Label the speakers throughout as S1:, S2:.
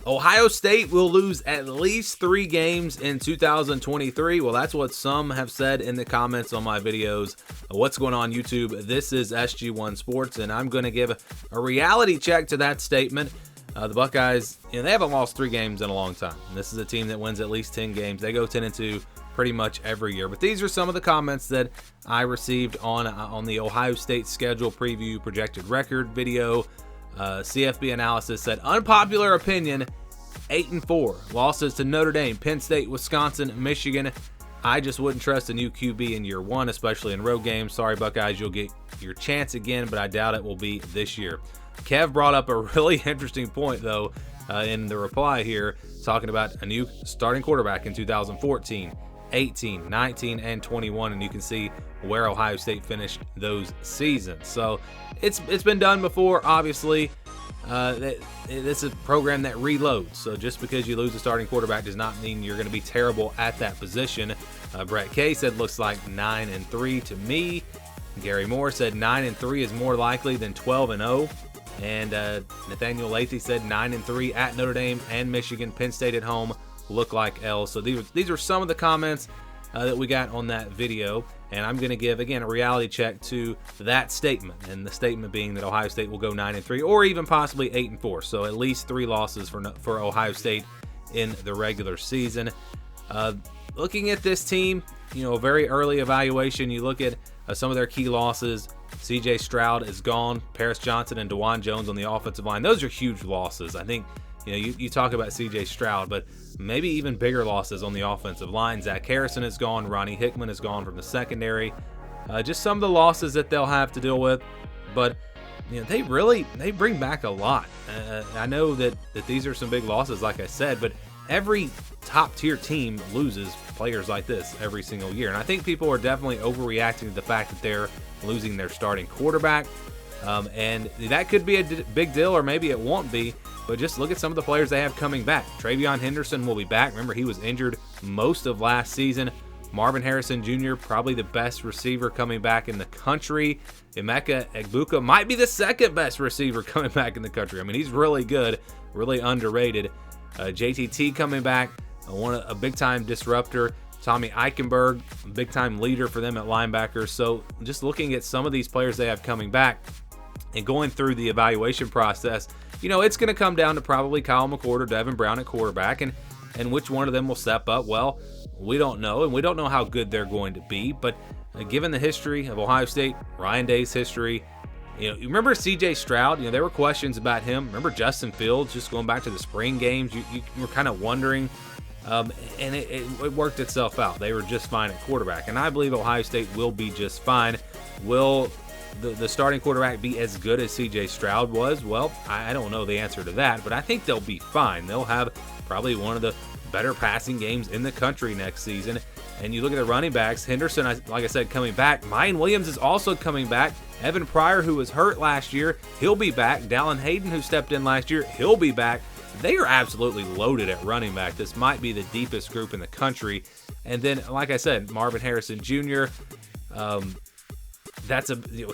S1: Ohio State will lose at least 3 games in 2023. Well, that's what some have said in the comments on my videos. What's going on, YouTube? This is SG1 Sports, and I'm going to give a reality check to that statement. The Buckeyes, they haven't lost 3 games in a long time. And this is a team that wins at least 10 games. They go 10-2 pretty much every year. But these are some of the comments that I received on the Ohio State schedule preview projected record video. CFB analysis said, unpopular opinion, 8-4. Losses to Notre Dame, Penn State, Wisconsin, Michigan. I just wouldn't trust a new QB in year 1, especially in road games. Sorry, Buckeyes, you'll get your chance again, but I doubt it will be this year. Kev brought up a really interesting point, though, in the reply here, talking about a new starting quarterback in 2014, 18, 19, and 21, and you can see where Ohio State finished those seasons. So it's been done before, obviously. It's a program that reloads, so just because you lose a starting quarterback does not mean you're going to be terrible at that position. Brett Kay said looks like 9-3 to me. Gary Moore said 9-3 is more likely than 12-0. And Nathaniel Lathy said 9-3 at Notre Dame and Michigan. Penn State at home look like L's. So these are some of the comments that we got on that video. And I'm going to give, again, a reality check to that statement. And the statement being that Ohio State will go 9-3 or even possibly 8-4. So at least 3 losses for Ohio State in the regular season. Looking at this team, a very early evaluation, you look at some of their key losses. C.J. Stroud is gone. Paris Johnson and DeJuan Jones on the offensive line. Those are huge losses. I think, you talk about C.J. Stroud, but maybe even bigger losses on the offensive line. Zach Harrison is gone. Ronnie Hickman is gone from the secondary. Just some of the losses that they'll have to deal with. But, they bring back a lot. I know that these are some big losses, like I said, but every top-tier team loses players like this every single year. And I think people are definitely overreacting to the fact that they're losing their starting quarterback. And that could be a big deal, or maybe it won't be. But just look at some of the players they have coming back. Travion Henderson will be back. Remember, he was injured most of last season. Marvin Harrison Jr., probably the best receiver coming back in the country. Emeka Egbuka might be the second best receiver coming back in the country. I mean, he's really good, really underrated. JTT coming back, a big-time disruptor. Tommy Eichenberg, big-time leader for them at linebacker. So just looking at some of these players they have coming back and going through the evaluation process, it's going to come down to probably Kyle McCord or Devin Brown at quarterback, and which one of them will step up. Well, we don't know, and we don't know how good they're going to be. But given the history of Ohio State, Ryan Day's history, you remember C.J. Stroud? There were questions about him. Remember Justin Fields, just going back to the spring games, you were kind of wondering, and it worked itself out. They were just fine at quarterback, and I believe Ohio State will be just fine. Will the starting quarterback be as good as C.J. Stroud was? Well, I don't know the answer to that, but I think they'll be fine. They'll have probably one of the better passing games in the country next season. And you look at the running backs, Henderson, like I said, coming back. Mayan Williams is also coming back. Evan Pryor, who was hurt last year, he'll be back. Dallin Hayden, who stepped in last year, he'll be back. They are absolutely loaded at running back. This might be the deepest group in the country. And then, like I said, Marvin Harrison Jr.,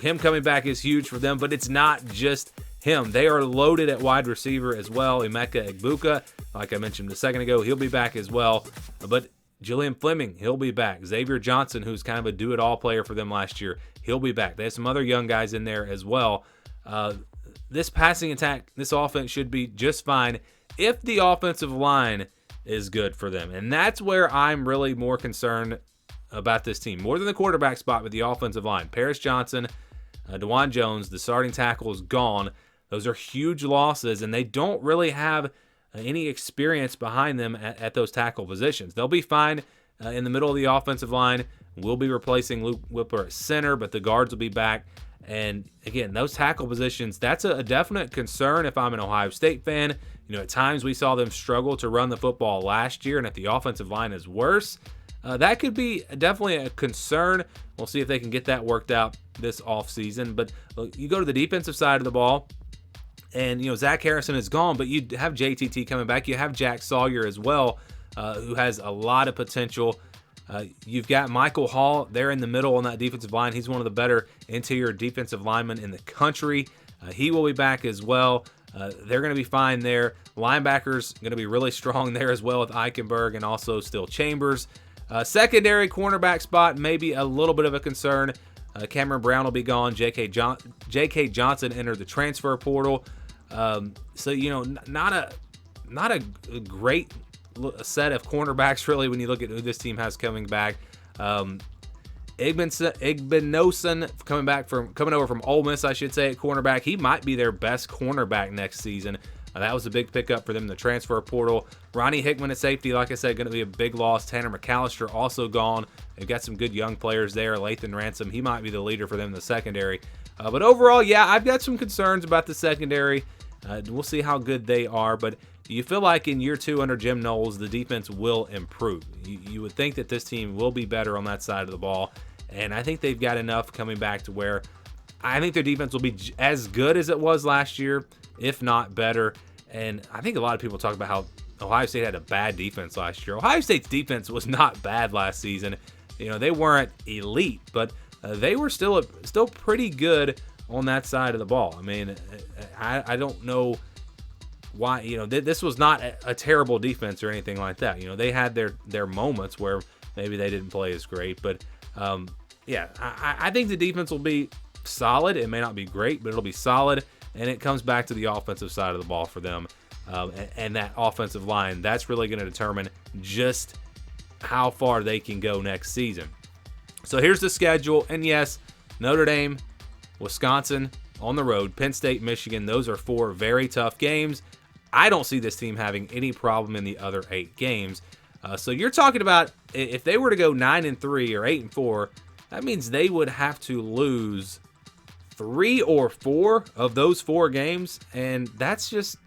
S1: him coming back is huge for them, but it's not just him. They are loaded at wide receiver as well. Emeka Egbuka, like I mentioned a second ago, he'll be back as well. But Julian Fleming, he'll be back. Xavier Johnson, who's kind of a do-it-all player for them last year, he'll be back. They have some other young guys in there as well. This passing attack, this offense should be just fine if the offensive line is good for them. And that's where I'm really more concerned about this team. More than the quarterback spot, but the offensive line. Paris Johnson, DeJuan Jones, the starting tackle is gone. Those are huge losses, and they don't really have any experience behind them at those tackle positions. They'll be fine in the middle of the offensive line. We'll be replacing Luke Whipler at center, but the guards will be back. And again, those tackle positions, that's a definite concern if I'm an Ohio State fan. At times we saw them struggle to run the football last year, and if the offensive line is worse, that could be definitely a concern. We'll see if they can get that worked out this offseason. But look, you go to the defensive side of the ball, and Zach Harrison is gone, but you have JTT coming back. You have Jack Sawyer as well, who has a lot of potential. You've got Michael Hall there in the middle on that defensive line. He's one of the better interior defensive linemen in the country. He will be back as well. They're going to be fine there. Linebackers going to be really strong there as well with Eichenberg and also still Chambers. Secondary cornerback spot may be a little bit of a concern. Cameron Brown will be gone. J.K. Johnson entered the transfer portal. So, not a great set of cornerbacks, really, when you look at who this team has coming back. Igbinosun coming over from Ole Miss, I should say, at cornerback. He might be their best cornerback next season. That was a big pickup for them in the transfer portal. Ronnie Hickman at safety, like I said, going to be a big loss. Tanner McAllister also gone. They've got some good young players there. Lathan Ransom, he might be the leader for them in the secondary. But overall, yeah, I've got some concerns about the secondary. We'll see how good they are, but you feel like in year 2 under Jim Knowles, the defense will improve. You would think that this team will be better on that side of the ball, and I think they've got enough coming back to where I think their defense will be as good as it was last year, if not better. And I think a lot of people talk about how Ohio State had a bad defense last year. Ohio State's defense was not bad last season. They weren't elite, but they were still pretty good on that side of the ball. I mean, I don't know why, this was not a terrible defense or anything like that. They had their moments where maybe they didn't play as great, but yeah, I think the defense will be solid. It may not be great, but it'll be solid, and it comes back to the offensive side of the ball for them, and that offensive line. That's really going to determine just how far they can go next season. So here's the schedule, and yes, Notre Dame, Wisconsin on the road, Penn State, Michigan, those are 4 very tough games. I don't see this team having any problem in the other 8 games. So you're talking about if they were to go 9-3 or 8-4, that means they would have to lose 3 or 4 of those 4 games, and that's just,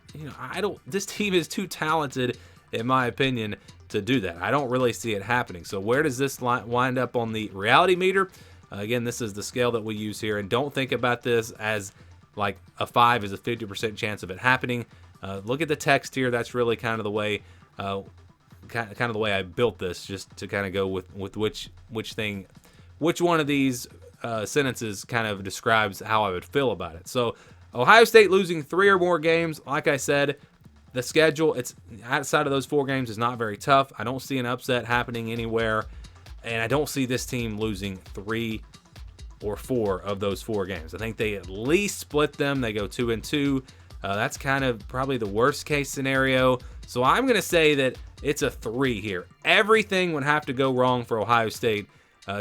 S1: this team is too talented, in my opinion, to do that. I don't really see it happening. So where does this wind up on the reality meter? Again, this is the scale that we use here, and don't think about this as like a 5 is a 50% chance of it happening. Look at the text here. That's really kind of the way, the way I built this, just to kind of go with which one of these sentences kind of describes how I would feel about it. So Ohio State losing 3 or more games. Like I said, the schedule, it's outside of those 4 games, is not very tough. I don't see an upset happening anywhere, and I don't see this team losing 3 or 4 of those 4 games. I think they at least split them. They go 2-2. That's kind of probably the worst case scenario. So I'm going to say that it's a 3 here. Everything would have to go wrong for Ohio State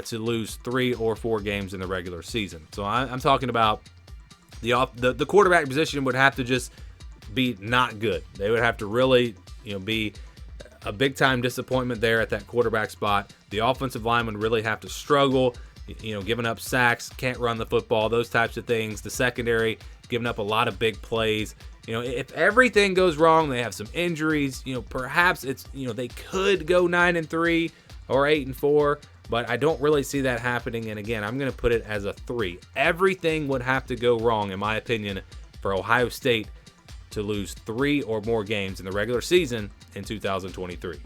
S1: to lose 3 or 4 games in the regular season. So I'm talking about the quarterback position would have to just be not good. They would have to really, be a big time disappointment there at that quarterback spot. The offensive line would really have to struggle, giving up sacks, can't run the football, those types of things. The secondary giving up a lot of big plays. If everything goes wrong, they have some injuries, perhaps it's, they could go 9-3 or 8-4, but I don't really see that happening. And again, I'm going to put it as a 3. Everything would have to go wrong, in my opinion, for Ohio State to lose 3 or more games in the regular season in 2023.